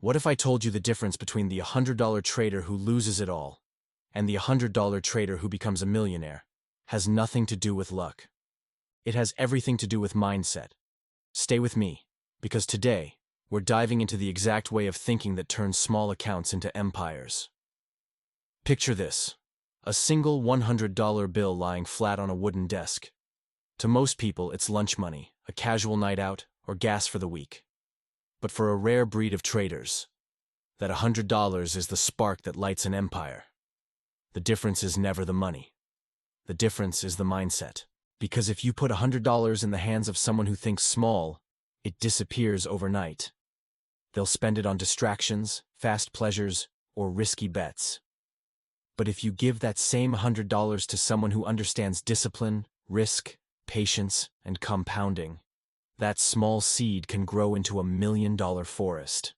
What if I told you the difference between the $100 trader who loses it all and the $100 trader who becomes a millionaire has nothing to do with luck? It has everything to do with mindset. Stay with me, because today, we're diving into the exact way of thinking that turns small accounts into empires. Picture this: a single $100 bill lying flat on a wooden desk. To most people, it's lunch money, a casual night out, or gas for the week. But for a rare breed of traders, that $100 is the spark that lights an empire. The difference is never the money. The difference is the mindset. Because if you put $100 in the hands of someone who thinks small, it disappears overnight. They'll spend it on distractions, fast pleasures, or risky bets. But if you give that same $100 to someone who understands discipline, risk, patience, and compounding, that small seed can grow into $1 million forest.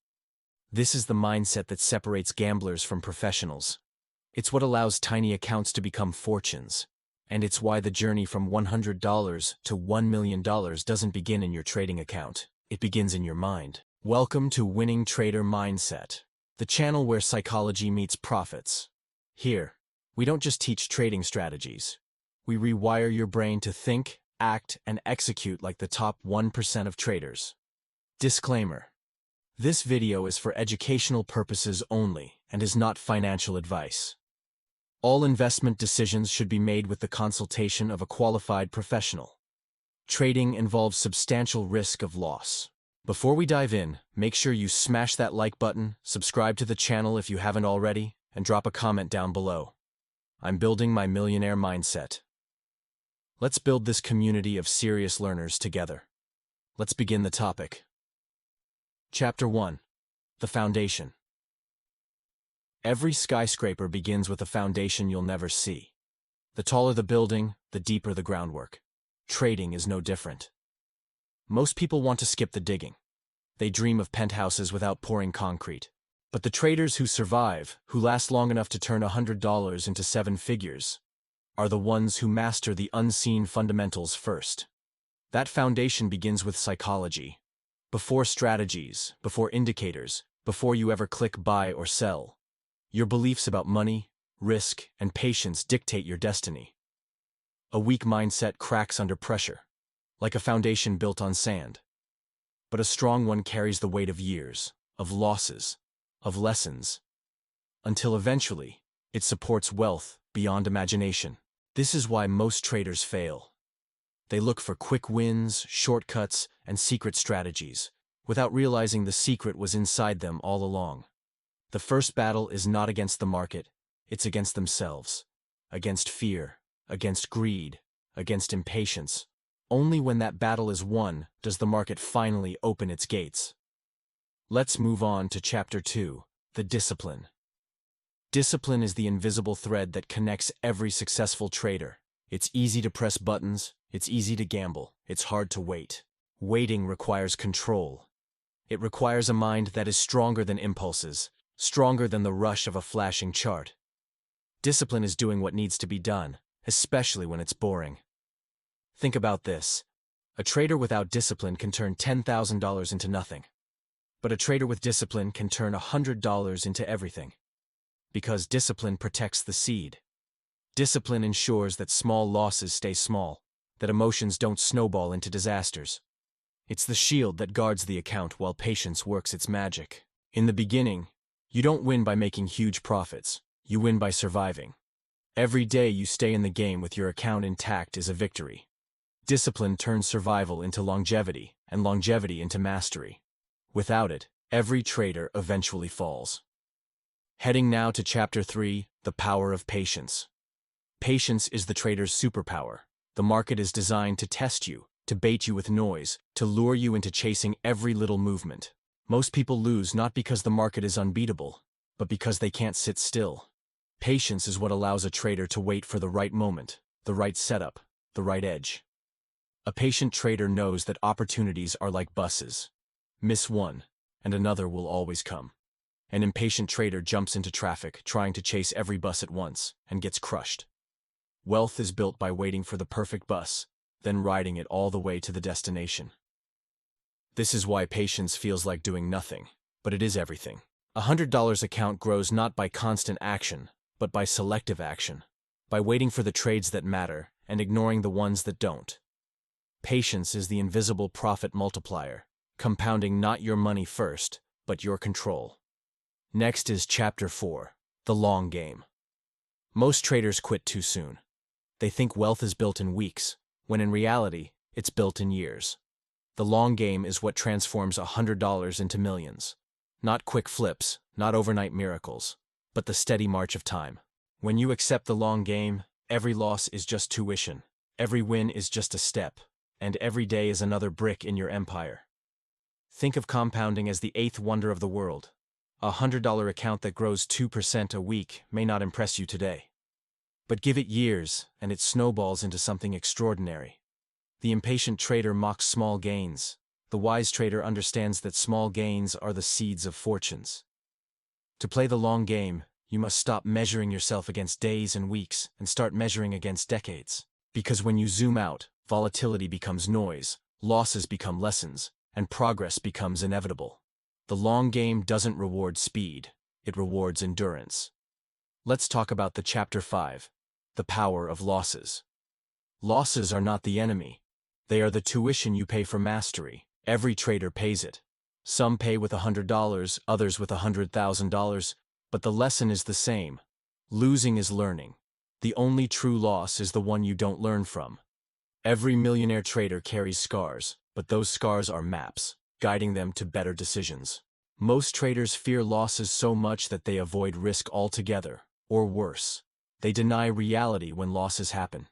This is the mindset that separates gamblers from professionals. It's what allows tiny accounts to become fortunes. And it's why the journey from $100 to $1 million doesn't begin in your trading account. It begins in your mind. Welcome to Winning Trader Mindset, the channel where psychology meets profits. Here, we don't just teach trading strategies. We rewire your brain to think, act, and execute like the top 1% of traders. Disclaimer: this video is for educational purposes only and is not financial advice. All investment decisions should be made with the consultation of a qualified professional. Trading involves substantial risk of loss. Before we dive in, make sure you smash that like button, subscribe to the channel if you haven't already, and drop a comment down below. I'm building my millionaire mindset. Let's build this community of serious learners together. Let's begin the topic. Chapter 1: The Foundation. Every skyscraper begins with a foundation you'll never see. The taller the building, the deeper the groundwork. Trading is no different. Most people want to skip the digging. They dream of penthouses without pouring concrete. But the traders who survive, who last long enough to turn $100 into 7 figures, are the ones who master the unseen fundamentals first. That foundation begins with psychology. Before strategies, before indicators, before you ever click buy or sell, your beliefs about money, risk, and patience dictate your destiny. A weak mindset cracks under pressure, like a foundation built on sand. But a strong one carries the weight of years, of losses, of lessons, until eventually, it supports wealth beyond imagination. This is why most traders fail. They look for quick wins, shortcuts, and secret strategies, without realizing the secret was inside them all along. The first battle is not against the market, it's against themselves, against fear, against greed, against impatience. Only when that battle is won does the market finally open its gates. Let's move on to Chapter 2, the discipline. Discipline is the invisible thread that connects every successful trader. It's easy to press buttons, it's easy to gamble, it's hard to wait. Waiting requires control. It requires a mind that is stronger than impulses, stronger than the rush of a flashing chart. Discipline is doing what needs to be done, especially when it's boring. Think about this. A trader without discipline can turn $10,000 into nothing. But a trader with discipline can turn $100 into everything. Because discipline protects the seed. Discipline ensures that small losses stay small, that emotions don't snowball into disasters. It's the shield that guards the account while patience works its magic. In the beginning, you don't win by making huge profits, you win by surviving. Every day you stay in the game with your account intact is a victory. Discipline turns survival into longevity, and longevity into mastery. Without it, every trader eventually falls. Heading now to Chapter 3, the power of patience. Patience is the trader's superpower. The market is designed to test you, to bait you with noise, to lure you into chasing every little movement. Most people lose not because the market is unbeatable, but because they can't sit still. Patience is what allows a trader to wait for the right moment, the right setup, the right edge. A patient trader knows that opportunities are like buses. Miss one, and another will always come. An impatient trader jumps into traffic, trying to chase every bus at once, and gets crushed. Wealth is built by waiting for the perfect bus, then riding it all the way to the destination. This is why patience feels like doing nothing, but it is everything. $100 account grows not by constant action, but by selective action, by waiting for the trades that matter and ignoring the ones that don't. Patience is the invisible profit multiplier, compounding not your money first, but your control. Next is Chapter 4, the long game. Most traders quit too soon. They think wealth is built in weeks, when in reality, it's built in years. The long game is what transforms $100 into millions. Not quick flips, not overnight miracles, but the steady march of time. When you accept the long game, every loss is just tuition, every win is just a step, and every day is another brick in your empire. Think of compounding as the eighth wonder of the world. A $100 account that grows 2% a week may not impress you today. But give it years, and it snowballs into something extraordinary. The impatient trader mocks small gains. The wise trader understands that small gains are the seeds of fortunes. To play the long game, you must stop measuring yourself against days and weeks and start measuring against decades. Because when you zoom out, volatility becomes noise, losses become lessons, and progress becomes inevitable. The long game doesn't reward speed, it rewards endurance. Let's talk about the Chapter 5, the power of losses. Losses are not the enemy. They are the tuition you pay for mastery. Every trader pays it. Some pay with $100, others with $100,000, but the lesson is the same. Losing is learning. The only true loss is the one you don't learn from. Every millionaire trader carries scars, but those scars are maps, guiding them to better decisions. Most traders fear losses so much that they avoid risk altogether, or worse, they deny reality when losses happen.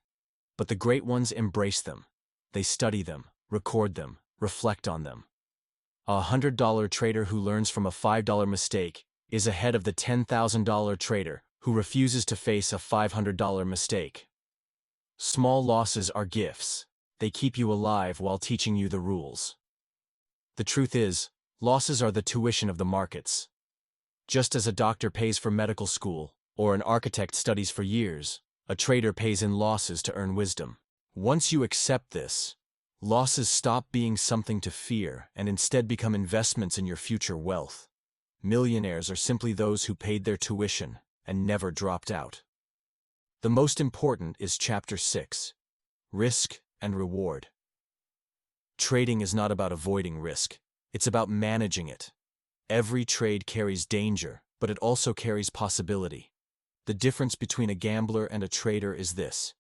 But the great ones embrace them. They study them, record them, reflect on them. A $100 trader who learns from a $5 mistake is ahead of the $10,000 trader who refuses to face a $500 mistake. Small losses are gifts. They keep you alive while teaching you the rules. The truth is, losses are the tuition of the markets. Just as a doctor pays for medical school, or an architect studies for years, a trader pays in losses to earn wisdom. Once you accept this, losses stop being something to fear and instead become investments in your future wealth. Millionaires are simply those who paid their tuition and never dropped out. The most important is Chapter 6, Risk and Reward. Trading is not about avoiding risk, it's about managing it. Every trade carries danger, but it also carries possibility. The difference between a gambler and a trader is this.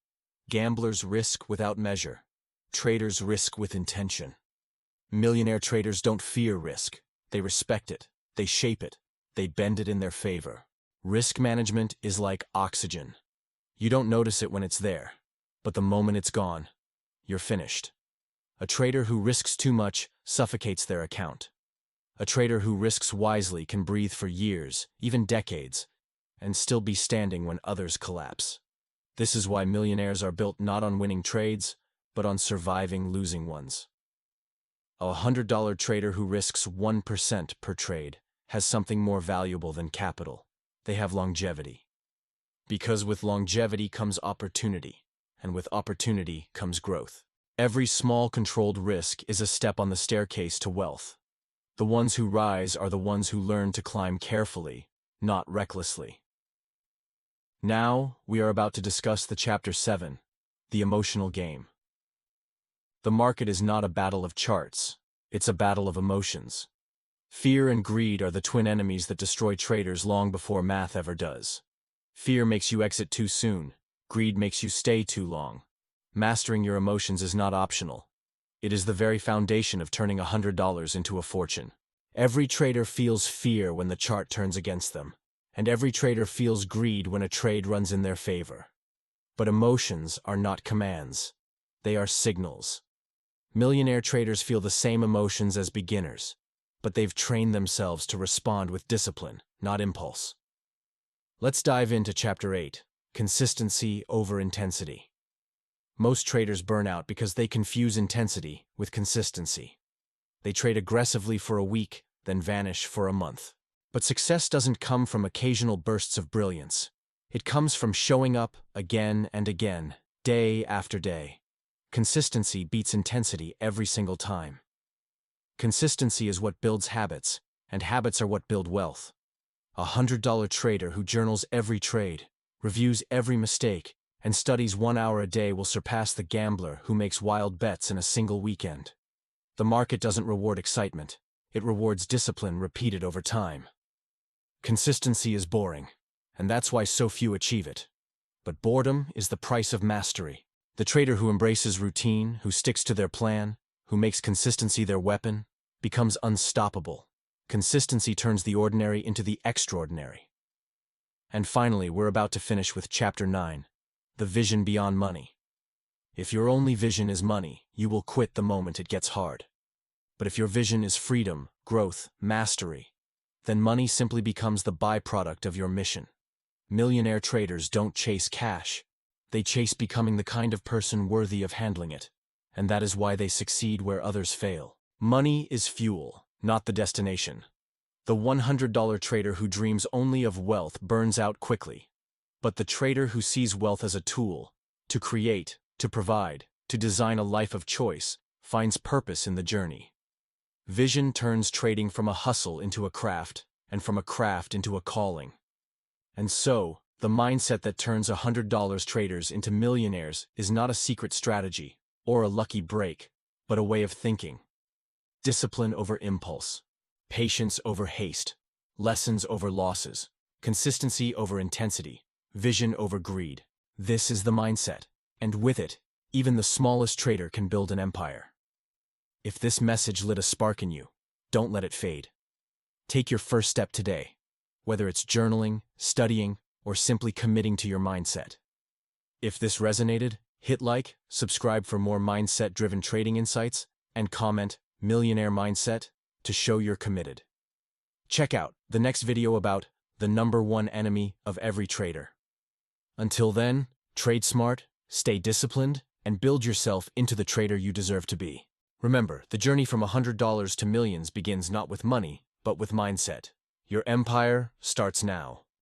Gamblers risk without measure. Traders risk with intention. Millionaire traders don't fear risk. They respect it. They shape it. They bend it in their favor. Risk management is like oxygen. You don't notice it when it's there, but the moment it's gone, you're finished. A trader who risks too much suffocates their account. A trader who risks wisely can breathe for years, even decades, and still be standing when others collapse. This is why millionaires are built not on winning trades, but on surviving losing ones. A $100 trader who risks 1% per trade has something more valuable than capital. They have longevity. Because with longevity comes opportunity, and with opportunity comes growth. Every small controlled risk is a step on the staircase to wealth. The ones who rise are the ones who learn to climb carefully, not recklessly. Now, we are about to discuss the Chapter 7, the emotional game. The market is not a battle of charts, it's a battle of emotions. Fear and greed are the twin enemies that destroy traders long before math ever does. Fear makes you exit too soon, greed makes you stay too long. Mastering your emotions is not optional. It is the very foundation of turning $100 into a fortune. Every trader feels fear when the chart turns against them, and every trader feels greed when a trade runs in their favor. But emotions are not commands. They are signals. Millionaire traders feel the same emotions as beginners, but they've trained themselves to respond with discipline, not impulse. Let's dive into Chapter 8, Consistency over Intensity. Most traders burn out because they confuse intensity with consistency. They trade aggressively for a week, then vanish for a month. But success doesn't come from occasional bursts of brilliance. It comes from showing up again and again, day after day. Consistency beats intensity every single time. Consistency is what builds habits, and habits are what build wealth. $100 trader who journals every trade, reviews every mistake, and studies 1 hour a day will surpass the gambler who makes wild bets in a single weekend. The market doesn't reward excitement. It rewards discipline repeated over time. Consistency is boring, and that's why so few achieve it. But boredom is the price of mastery. The trader who embraces routine, who sticks to their plan, who makes consistency their weapon, becomes unstoppable. Consistency turns the ordinary into the extraordinary. And finally, we're about to finish with Chapter 9, the vision beyond money. If your only vision is money, you will quit the moment it gets hard. But if your vision is freedom, growth, mastery, then money simply becomes the byproduct of your mission. Millionaire traders don't chase cash. They chase becoming the kind of person worthy of handling it. And that is why they succeed where others fail. Money is fuel, not the destination. The $100 trader who dreams only of wealth burns out quickly. But the trader who sees wealth as a tool, to create, to provide, to design a life of choice, finds purpose in the journey. Vision turns trading from a hustle into a craft, and from a craft into a calling. And so, the mindset that turns $100 traders into millionaires is not a secret strategy, or a lucky break, but a way of thinking. Discipline over impulse, patience over haste, lessons over losses, consistency over intensity, vision over greed. This is the mindset, and with it, even the smallest trader can build an empire. If this message lit a spark in you, don't let it fade. Take your first step today, whether it's journaling, studying, or simply committing to your mindset. If this resonated, hit like, subscribe for more mindset-driven trading insights, and comment Millionaire Mindset to show you're committed. Check out the next video about the #1 enemy of every trader. Until then, trade smart, stay disciplined, and build yourself into the trader you deserve to be. Remember, the journey from $100 to millions begins not with money, but with mindset. Your empire starts now.